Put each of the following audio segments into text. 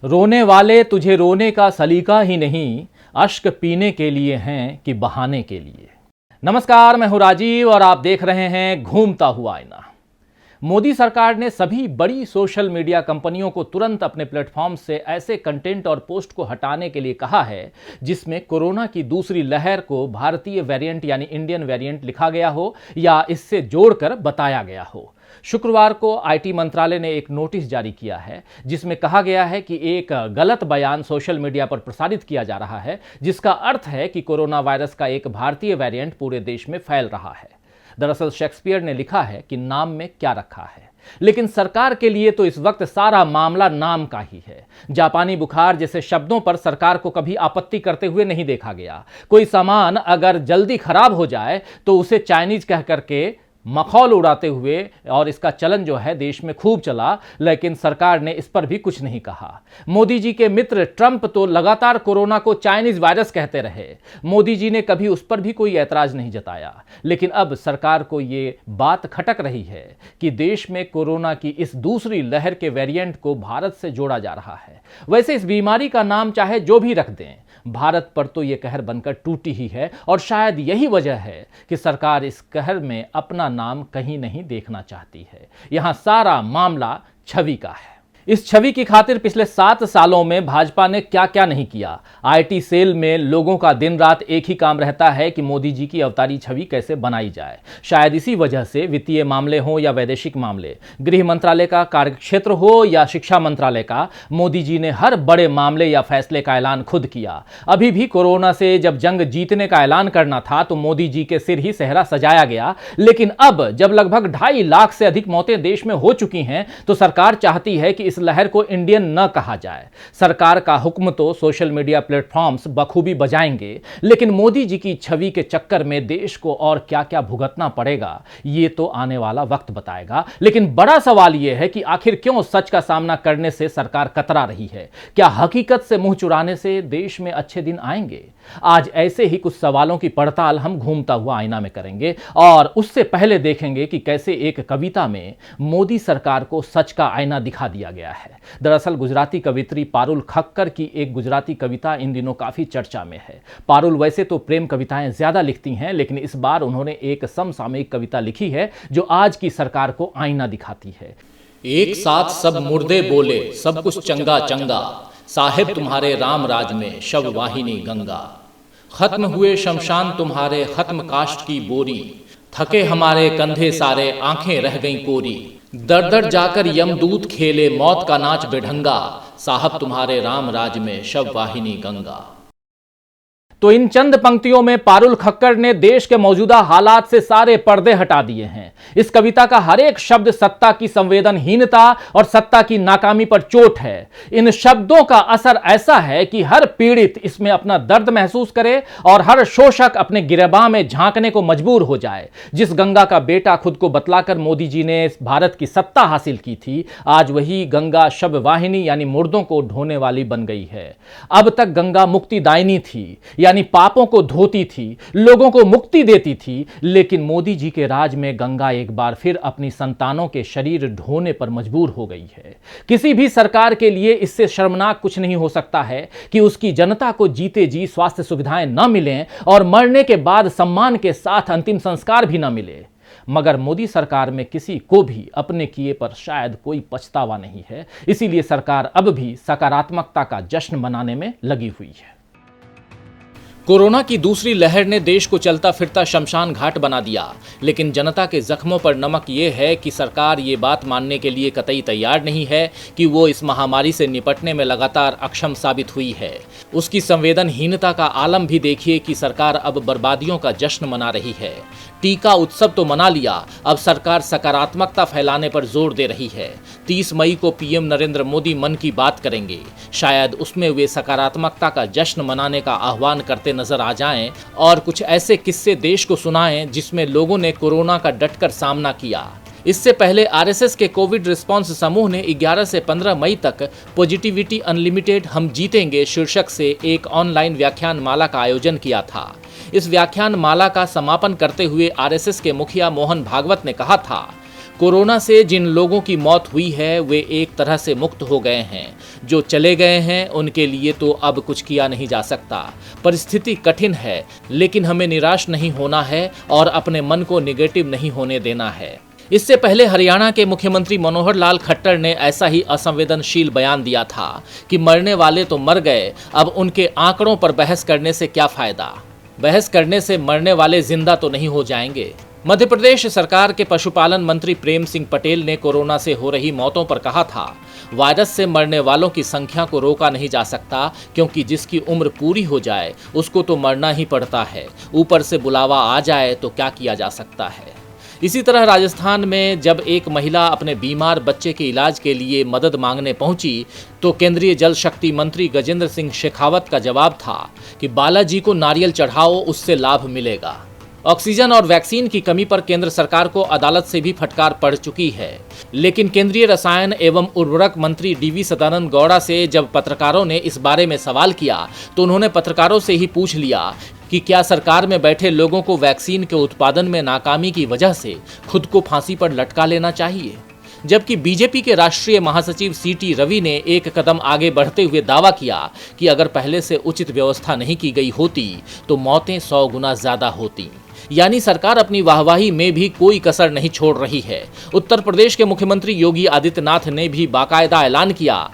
रोने वाले तुझे रोने का सलीका ही नहीं, अश्क पीने के लिए हैं कि बहाने के लिए। नमस्कार, मैं हूं राजीव और आप देख रहे हैं घूमता हुआ आईना। मोदी सरकार ने सभी बड़ी सोशल मीडिया कंपनियों को तुरंत अपने प्लेटफॉर्म से ऐसे कंटेंट और पोस्ट को हटाने के लिए कहा है जिसमें कोरोना की दूसरी लहर को भारतीय वेरिएंट यानी इंडियन वेरिएंट लिखा गया हो या इससे जोड़कर बताया गया हो। शुक्रवार को आईटी मंत्रालय ने एक नोटिस जारी किया है जिसमें कहा गया है कि एक गलत बयान सोशल मीडिया पर प्रसारित किया जा रहा है जिसका अर्थ है कि कोरोना वायरस का एक भारतीय वेरिएंट पूरे देश में फैल रहा है। दरअसल शेक्सपियर ने लिखा है कि नाम में क्या रखा है, लेकिन सरकार के लिए तो इस वक्त सारा मामला नाम का ही है। जापानी बुखार जैसे शब्दों पर सरकार को कभी आपत्ति करते हुए नहीं देखा गया। कोई सामान अगर जल्दी खराब हो जाए तो उसे चाइनीज कह करके मखौल उड़ाते हुए और इसका चलन जो है देश में खूब चला, लेकिन सरकार ने इस पर भी कुछ नहीं कहा। मोदी जी के मित्र ट्रंप तो लगातार कोरोना को चाइनीज वायरस कहते रहे। मोदी जी ने कभी उस पर भी कोई ऐतराज नहीं जताया, लेकिन अब सरकार को ये बात खटक रही है कि देश में कोरोना की इस दूसरी लहर के वेरिएंट को भारत से जोड़ा जा रहा है। वैसे इस बीमारी का नाम चाहे जो भी रख दें, भारत पर तो यह कहर बनकर टूटी ही है और शायद यही वजह है कि सरकार इस कहर में अपना नाम कहीं नहीं देखना चाहती है। यहां सारा मामला छवि का है। इस छवि की खातिर पिछले 7 सालों में भाजपा ने क्या क्या नहीं किया। आईटी सेल में लोगों का दिन रात एक ही काम रहता है कि मोदी जी की अवतारी छवि कैसे बनाई जाए। शायद इसी वजह से वित्तीय मामले हो या वैदेशिक मामले, गृह मंत्रालय का कार्यक्षेत्र हो या शिक्षा मंत्रालय का, मोदी जी ने हर बड़े मामले या फैसले का ऐलान खुद किया। अभी भी कोरोना से जब जंग जीतने का ऐलान करना था तो मोदी जी के सिर ही सेहरा सजाया गया, लेकिन अब जब लगभग 2.5 लाख से अधिक मौतें देश में हो चुकी हैं तो सरकार चाहती है कि इस लहर को इंडियन न कहा जाए। सरकार का हुक्म तो सोशल मीडिया प्लेटफॉर्म्स बखूबी बजाएंगे, लेकिन मोदी जी की छवि के चक्कर में देश को और क्या क्या भुगतना पड़ेगा ये तो आने वाला वक्त बताएगा। लेकिन बड़ा सवाल यह है कि आखिर क्यों सच का सामना करने से सरकार कतरा रही है? क्या हकीकत से मुंह चुराने से देश में अच्छे दिन आएंगे? आज ऐसे ही कुछ सवालों की पड़ताल हम घूमता हुआ आईना में करेंगे और उससे पहले देखेंगे कि कैसे एक कविता में मोदी सरकार को सच का आईना दिखा दिया गया है। दरअसल गुजराती कवित्री पारुल खक्कर की एक गुजराती कविता इन दिनों काफी चर्चा में है। पारुल वैसे तो प्रेम कविताएं ज्यादा लिखती हैं, लेकिन इस बार उन्होंने एक समसामयिक कविता लिखी है जो आज की सरकार को आईना दिखाती है। एक साथ सब मुर्दे बोले, सब कुछ चंगा चंगा, साहिब तुम्हारे राम राज में शव वाहिनी गंगा। खत्म हुए शमशान तुम्हारे, खत्म काष्ठ की बोरी, थके हमारे कंधे सारे, आंखें रह गईं कोरी। दर दर जाकर यमदूत खेले, मौत का नाच बेढंगा, साहब तुम्हारे राम राज में शव वाहिनी गंगा। तो इन चंद पंक्तियों में पारुल खक्कर ने देश के मौजूदा हालात से सारे पर्दे हटा दिए हैं। इस कविता का हर एक शब्द सत्ता की संवेदनहीनता और सत्ता की नाकामी पर चोट है। इन शब्दों का असर ऐसा है कि हर पीड़ित इसमें अपना दर्द महसूस करे और हर शोषक अपने गिरबां में झांकने को मजबूर हो जाए। जिस गंगा का बेटा खुद को बतलाकर मोदी जी ने भारत की सत्ता हासिल की थी, आज वही गंगा शव वाहिनी यानी मुर्दों को ढोने वाली बन गई है। अब तक गंगा मुक्तिदायिनी थी, यानी पापों को धोती थी, लोगों को मुक्ति देती थी, लेकिन मोदी जी के राज में गंगा एक बार फिर अपनी संतानों के शरीर ढोने पर मजबूर हो गई है। किसी भी सरकार के लिए इससे शर्मनाक कुछ नहीं हो सकता है कि उसकी जनता को जीते जी स्वास्थ्य सुविधाएं न मिलें और मरने के बाद सम्मान के साथ अंतिम संस्कार भी न मिले। मगर मोदी सरकार में किसी को भी अपने किए पर शायद कोई पछतावा नहीं है, इसीलिए सरकार अब भी सकारात्मकता का जश्न मनाने में लगी हुई है। कोरोना की दूसरी लहर ने देश को चलता फिरता शमशान घाट बना दिया, लेकिन जनता के जख्मों पर नमक ये है कि सरकार ये बात मानने के लिए कतई तैयार नहीं है कि वो इस महामारी से निपटने में लगातार अक्षम साबित हुई है। उसकी संवेदनहीनता का आलम भी देखिए कि सरकार अब बर्बादियों का जश्न मना रही है। टीका उत्सव तो मना लिया, अब सरकार सकारात्मकता फैलाने पर जोर दे रही है। 30 मई को पीएम नरेंद्र मोदी मन की बात करेंगे, शायद उसमें वे सकारात्मकता का जश्न मनाने का आह्वान करते नजर आ जाएं और कुछ ऐसे किस्से देश को सुनाएं जिसमें लोगों ने कोरोना का डटकर सामना किया। इससे पहले आरएसएस के कोविड रिस्पांस समूह ने 11 से 15 मई तक पॉजिटिविटी अनलिमिटेड हम जीतेंगे शीर्षक से एक ऑनलाइन व्याख्यान माला का आयोजन किया था। इस व्याख्यान माला का समापन करते हुए आरएसएस के मुखिया मोहन भागवत ने कहा था, कोरोना से जिन लोगों की मौत हुई है वे एक तरह से मुक्त हो गए हैं। जो चले गए हैं उनके लिए तो अब कुछ किया नहीं जा सकता। परिस्थिति कठिन है, लेकिन हमें निराश नहीं होना है और अपने मन को नेगेटिव नहीं होने देना है। इससे पहले हरियाणा के मुख्यमंत्री मनोहर लाल खट्टर ने ऐसा ही असंवेदनशील बयान दिया था कि मरने वाले तो मर गए, अब उनके आंकड़ों पर बहस करने से क्या फायदा। बहस करने से मरने वाले जिंदा तो नहीं हो जाएंगे। मध्य प्रदेश सरकार के पशुपालन मंत्री प्रेम सिंह पटेल ने कोरोना से हो रही मौतों पर कहा था, वायरस से मरने वालों की संख्या को रोका नहीं जा सकता, क्योंकि जिसकी उम्र पूरी हो जाए उसको तो मरना ही पड़ता है। ऊपर से बुलावा आ जाए तो क्या किया जा सकता है। इसी तरह राजस्थान में जब एक महिला अपने बीमार बच्चे के इलाज के लिए मदद मांगने पहुंची तो केंद्रीय जल शक्ति मंत्री गजेंद्र सिंह शेखावत का जवाब था कि बालाजी को नारियल चढ़ाओ, उससे लाभ मिलेगा। ऑक्सीजन और वैक्सीन की कमी पर केंद्र सरकार को अदालत से भी फटकार पड़ चुकी है, लेकिन केंद्रीय रसायन एवं उर्वरक मंत्री डीवी सदानंद गौड़ा से जब पत्रकारों ने इस बारे में सवाल किया तो उन्होंने पत्रकारों से ही पूछ लिया कि क्या सरकार में बैठे लोगों को वैक्सीन के उत्पादन में नाकामी की वजह से खुद को फांसी पर लटका लेना चाहिए। जबकि बीजेपी के राष्ट्रीय महासचिव सीटी रवि ने एक कदम आगे बढ़ते हुए दावा किया कि अगर पहले से उचित व्यवस्था नहीं की गई होती तो मौतें 100 गुना ज्यादा होती। यानी सरकार अपनी वाहवाही में भी कोई कसर नहीं छोड़ रही है। उत्तर प्रदेश के मुख्यमंत्री योगी आदित्यनाथ ने भी बाकायदा ऐलान किया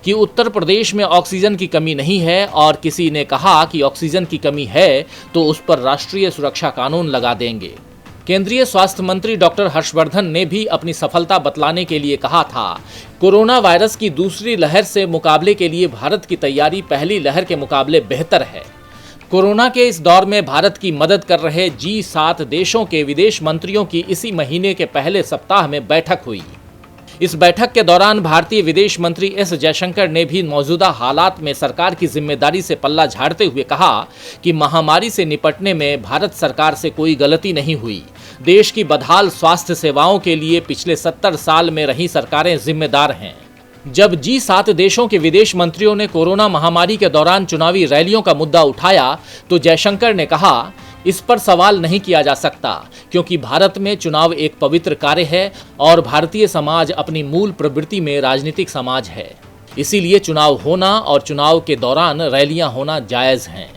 कि उत्तर प्रदेश में ऑक्सीजन की कमी नहीं है, और किसी ने कहा कि ऑक्सीजन की कमी है तो उस पर राष्ट्रीय सुरक्षा कानून लगा देंगे। केंद्रीय स्वास्थ्य मंत्री डॉक्टर हर्षवर्धन ने भी अपनी सफलता बतलाने के लिए कहा था, कोरोना वायरस की दूसरी लहर से मुकाबले के लिए भारत की तैयारी पहली लहर के मुकाबले बेहतर है। कोरोना के इस दौर में भारत की मदद कर रहे G7 देशों के विदेश मंत्रियों की इसी महीने के पहले सप्ताह में बैठक हुई। इस बैठक के दौरान भारतीय विदेश मंत्री एस जयशंकर ने भी मौजूदा हालात में सरकार की जिम्मेदारी से पल्ला झाड़ते हुए कहा कि महामारी से निपटने में भारत सरकार से कोई गलती नहीं हुई। देश की बदहाल स्वास्थ्य सेवाओं के लिए पिछले 70 साल में रही सरकारें जिम्मेदार हैं। जब G7 देशों के विदेश मंत्रियों ने कोरोना महामारी के दौरान चुनावी रैलियों का मुद्दा उठाया तो जयशंकर ने कहा, इस पर सवाल नहीं किया जा सकता, क्योंकि भारत में चुनाव एक पवित्र कार्य है और भारतीय समाज अपनी मूल प्रवृत्ति में राजनीतिक समाज है। इसीलिए चुनाव होना और चुनाव के दौरान रैलियां होना जायज हैं।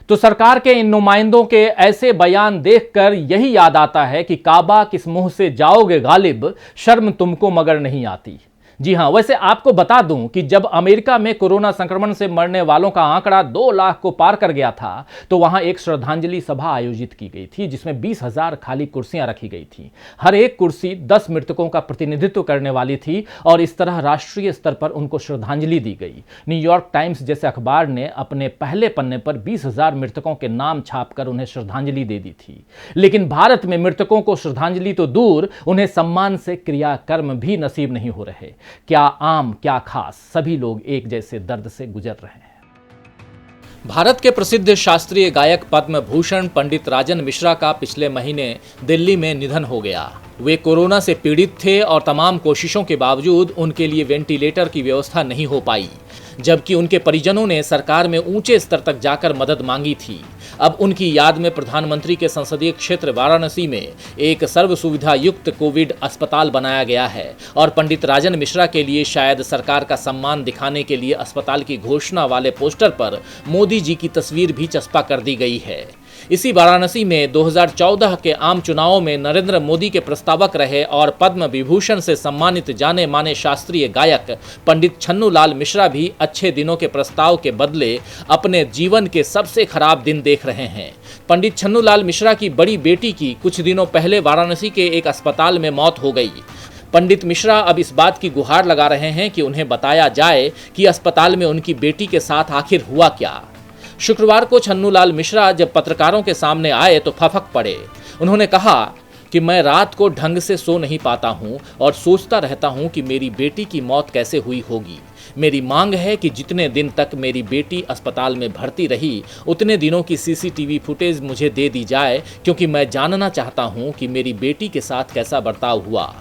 तो सरकार के इन नुमाइंदों के ऐसे बयान देखकर यही याद आता है कि काबा किस मुंह से जाओगे गालिब, शर्म तुमको मगर नहीं आती। जी हां, वैसे आपको बता दूं कि जब अमेरिका में कोरोना संक्रमण से मरने वालों का आंकड़ा 2 लाख को पार कर गया था तो वहां एक श्रद्धांजलि सभा आयोजित की गई थी, जिसमें 20,000 खाली कुर्सियां रखी गई थी। हर एक कुर्सी 10 मृतकों का प्रतिनिधित्व करने वाली थी और इस तरह राष्ट्रीय स्तर पर उनको श्रद्धांजलि दी गई। न्यूयॉर्क टाइम्स जैसे अखबार ने अपने पहले पन्ने पर 20,000 मृतकों के नाम छापकर उन्हें श्रद्धांजलि दे दी थी। लेकिन भारत में मृतकों को श्रद्धांजलि तो दूर, उन्हें सम्मान से क्रियाकर्म भी नसीब नहीं हो रहे। क्या आम क्या खास, सभी लोग एक जैसे दर्द से गुजर रहे हैं। भारत के प्रसिद्ध शास्त्रीय गायक पद्म भूषण पंडित राजन मिश्रा का पिछले महीने दिल्ली में निधन हो गया। वे कोरोना से पीड़ित थे और तमाम कोशिशों के बावजूद उनके लिए वेंटिलेटर की व्यवस्था नहीं हो पाई, जबकि उनके परिजनों ने सरकार में ऊंचे स्तर तक जाकर मदद मांगी थी। अब उनकी याद में प्रधानमंत्री के संसदीय क्षेत्र वाराणसी में एक सर्व सुविधा युक्त कोविड अस्पताल बनाया गया है और पंडित राजन मिश्रा के लिए शायद सरकार का सम्मान दिखाने के लिए अस्पताल की घोषणा वाले पोस्टर पर मोदी जी की तस्वीर भी चस्पा कर दी गई है। इसी वाराणसी में 2014 के आम चुनावों में नरेंद्र मोदी के प्रस्तावक रहे और पद्म विभूषण से सम्मानित जाने माने शास्त्रीय गायक पंडित छन्नूलाल मिश्रा भी अच्छे दिनों के प्रस्ताव के बदले अपने जीवन के सबसे खराब दिन देख रहे हैं। पंडित छन्नूलाल मिश्रा की बड़ी बेटी की कुछ दिनों पहले वाराणसी के एक अस्पताल में मौत हो गई। पंडित मिश्रा अब इस बात की गुहार लगा रहे हैं कि उन्हें बताया जाए कि अस्पताल में उनकी बेटी के साथ आखिर हुआ क्या। शुक्रवार को छन्नूलाल मिश्रा जब पत्रकारों के सामने आए तो फफक पड़े। उन्होंने कहा कि मैं रात को ढंग से सो नहीं पाता हूं और सोचता रहता हूं कि मेरी बेटी की मौत कैसे हुई होगी। मेरी मांग है कि जितने दिन तक मेरी बेटी अस्पताल में भर्ती रही उतने दिनों की सीसीटीवी फुटेज मुझे दे दी जाए, क्योंकि मैं जानना चाहता हूं कि मेरी बेटी के साथ कैसा बर्ताव हुआ।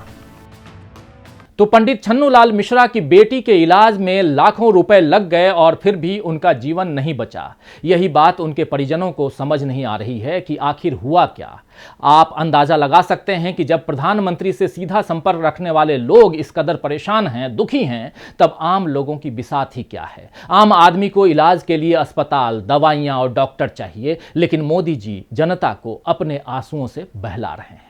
तो पंडित छन्नूलाल मिश्रा की बेटी के इलाज में लाखों रुपए लग गए और फिर भी उनका जीवन नहीं बचा। यही बात उनके परिजनों को समझ नहीं आ रही है कि आखिर हुआ क्या। आप अंदाजा लगा सकते हैं कि जब प्रधानमंत्री से सीधा संपर्क रखने वाले लोग इस कदर परेशान हैं, दुखी हैं, तब आम लोगों की बिसात ही क्या है। आम आदमी को इलाज के लिए अस्पताल, दवाइयां और डॉक्टर चाहिए, लेकिन मोदी जी जनता को अपने आंसुओं से बहला रहे हैं।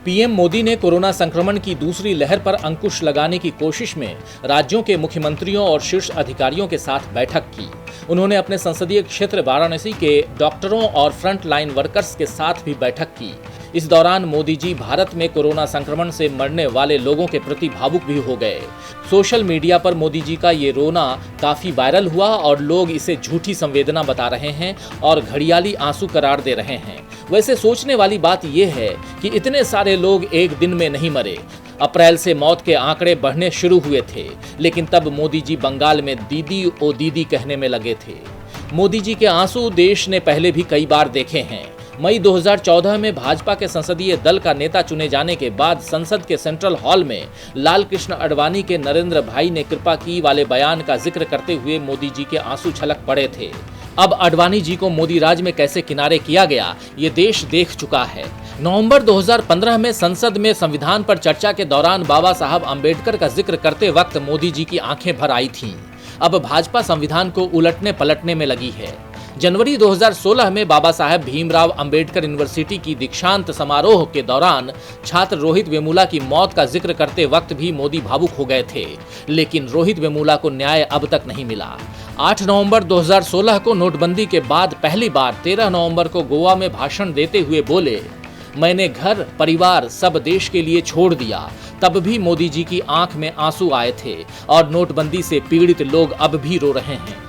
पीएम मोदी ने कोरोना संक्रमण की दूसरी लहर पर अंकुश लगाने की कोशिश में राज्यों के मुख्यमंत्रियों और शीर्ष अधिकारियों के साथ बैठक की। उन्होंने अपने संसदीय क्षेत्र वाराणसी के डॉक्टरों और फ्रंट लाइन वर्कर्स के साथ भी बैठक की। इस दौरान मोदी जी भारत में कोरोना संक्रमण से मरने वाले लोगों के प्रति भावुक भी हो गए। सोशल मीडिया पर मोदी जी का ये रोना काफी वायरल हुआ और लोग इसे झूठी संवेदना बता रहे हैं और घड़ियाली आंसू करार दे रहे हैं। वैसे सोचने वाली बात यह है कि इतने सारे लोग एक दिन में नहीं मरे। अप्रैल से मौत के आंकड़े बढ़ने शुरू हुए थे, लेकिन तब मोदी जी बंगाल में दीदी ओ दीदी कहने में लगे थे। मोदी जी के आंसू देश ने पहले भी कई बार देखे हैं। मई 2014 में भाजपा के संसदीय दल का नेता चुने जाने के बाद संसद के सेंट्रल हॉल में लाल कृष्ण आडवाणी के नरेंद्र भाई ने कृपा की वाले बयान का जिक्र करते हुए मोदी जी के आंसू छलक पड़े थे। अब आडवाणी जी को मोदी राज में कैसे किनारे किया गया, ये देश देख चुका है। नवंबर 2015 में संसद में संविधान पर चर्चा के दौरान बाबा साहब अंबेडकर का जिक्र करते वक्त मोदी जी की आंखें भर आई थीं। अब भाजपा संविधान को उलटने पलटने में लगी है। जनवरी 2016 में बाबा साहेब भीमराव अंबेडकर यूनिवर्सिटी की दीक्षांत समारोह के दौरान छात्र रोहित वेमुला की मौत का जिक्र करते वक्त भी मोदी भावुक हो गए थे, लेकिन रोहित वेमुला को न्याय अब तक नहीं मिला। 8 नवंबर 2016 को नोटबंदी के बाद पहली बार 13 नवंबर को गोवा में भाषण देते हुए बोले, मैंने घर परिवार सब देश के लिए छोड़ दिया। तब भी मोदी जी की आंख में आंसू आए थे और नोटबंदी से पीड़ित लोग अब भी रो रहे हैं।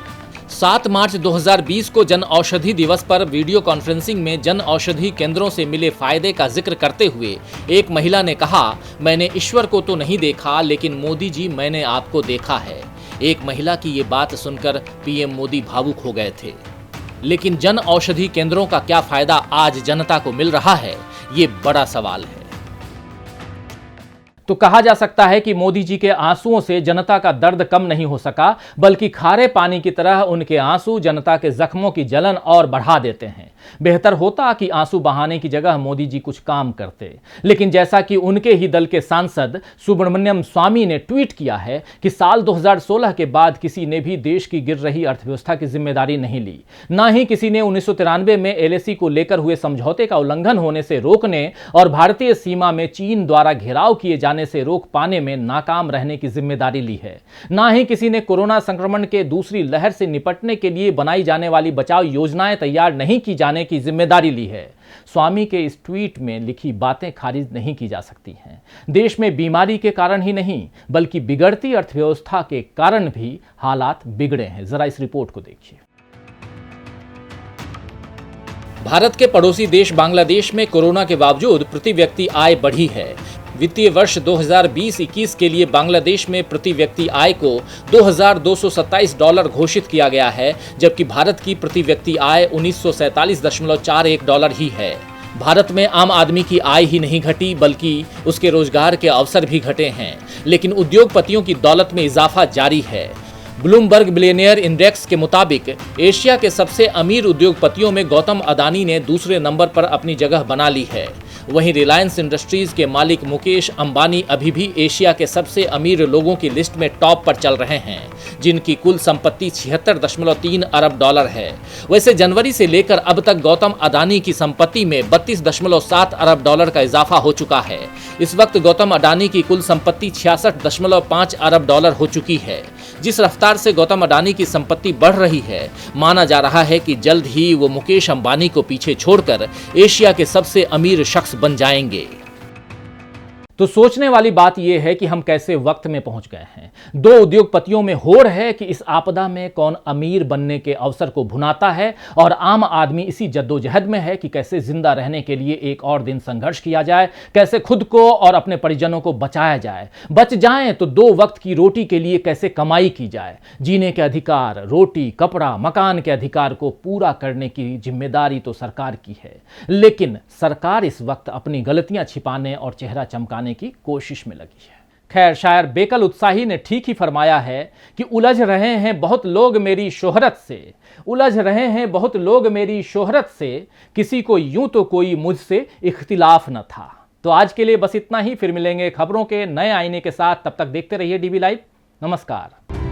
7 मार्च 2020 को जन औषधि दिवस पर वीडियो कॉन्फ्रेंसिंग में जन औषधि केंद्रों से मिले फायदे का जिक्र करते हुए एक महिला ने कहा, मैंने ईश्वर को तो नहीं देखा, लेकिन मोदी जी मैंने आपको देखा है। एक महिला की ये बात सुनकर पीएम मोदी भावुक हो गए थे। लेकिन जन औषधि केंद्रों का क्या फायदा आज जनता को मिल रहा है, ये बड़ा सवाल है। तो कहा जा सकता है कि मोदी जी के आंसुओं से जनता का दर्द कम नहीं हो सका, बल्कि खारे पानी की तरह उनके आंसू जनता के जख्मों की जलन और बढ़ा देते हैं। बेहतर होता कि आंसू बहाने की जगह मोदी जी कुछ काम करते, लेकिन जैसा कि उनके ही दल के सांसद सुब्रमण्यम स्वामी ने ट्वीट किया है कि साल 2016 के बाद किसी ने भी देश की गिर रही अर्थव्यवस्था की जिम्मेदारी नहीं ली, ना ही किसी ने 1993 में एलएसी को लेकर हुए समझौते का उल्लंघन होने से रोकने और भारतीय सीमा में चीन द्वारा घेराव किए जाने से रोक पाने में नाकाम रहने की जिम्मेदारी ली है। ना ही किसी ने कोरोना संक्रमण के दूसरी लहर से निपटने के लिए बनाई जाने वाली बचाव योजनाएं तैयार नहीं की जाने की जिम्मेदारी ली है। स्वामी के इस ट्वीट में लिखी बातें खारिज नहीं की जा सकती हैं। देश में बीमारी के कारण ही नहीं, बल्कि बिगड़ती अर्थव्यवस्था के कारण भी हालात बिगड़े हैं। जरा इस रिपोर्ट को देखिए। भारत के पड़ोसी देश बांग्लादेश में कोरोना के बावजूद प्रति व्यक्ति आय बढ़ी है। वित्तीय वर्ष 2020-21 के लिए बांग्लादेश में प्रति व्यक्ति आय को $2,227 घोषित किया गया है, जबकि भारत की प्रति व्यक्ति आय $1947.41 ही है। भारत में आम आदमी की आय ही नहीं घटी, बल्कि उसके रोजगार के अवसर भी घटे हैं, लेकिन उद्योगपतियों की दौलत में इजाफा जारी है। ब्लूमबर्ग बिलियनियर इंडेक्स के मुताबिक एशिया के सबसे अमीर उद्योगपतियों में गौतम अडानी ने दूसरे नंबर पर अपनी जगह बना ली है। वहीं रिलायंस इंडस्ट्रीज के मालिक मुकेश अंबानी अभी भी एशिया के सबसे अमीर लोगों की लिस्ट में टॉप पर चल रहे हैं, जिनकी कुल संपत्ति $76.3 अरब है। वैसे जनवरी से लेकर अब तक गौतम अडानी की संपत्ति में $32.7 अरब का इजाफा हो चुका है। इस वक्त गौतम अडानी की कुल संपत्ति $66.5 अरब हो चुकी है। जिस रफ्तार से गौतम अडानी की संपत्ति बढ़ रही है, माना जा रहा है कि जल्द ही वो मुकेश अंबानी को पीछे छोड़कर एशिया के सबसे अमीर शख्स बन जाएंगे। तो सोचने वाली बात यह है कि हम कैसे वक्त में पहुंच गए हैं। दो उद्योगपतियों में होड़ है कि इस आपदा में कौन अमीर बनने के अवसर को भुनाता है, और आम आदमी इसी जद्दोजहद में है कि कैसे जिंदा रहने के लिए एक और दिन संघर्ष किया जाए, कैसे खुद को और अपने परिजनों को बचाया जाए। बच जाएं तो 2 वक्त की रोटी के लिए कैसे कमाई की जाए। जीने के अधिकार, रोटी, कपड़ा, मकान के अधिकार को पूरा करने की जिम्मेदारी तो सरकार की है, लेकिन सरकार इस वक्त अपनी गलतियां छिपाने और चेहरा चमकाने की कोशिश में लगी है। खैर, शायर बेकल उत्साही ने ठीक ही फरमाया है कि उलझ रहे हैं बहुत लोग मेरी शोहरत से, उलझ रहे हैं बहुत लोग मेरी शोहरत से, किसी को यूं तो कोई मुझसे इख्तिलाफ न था। तो आज के लिए बस इतना ही, फिर मिलेंगे खबरों के नए आईने के साथ। तब तक देखते रहिए डीवी लाइव। नमस्कार।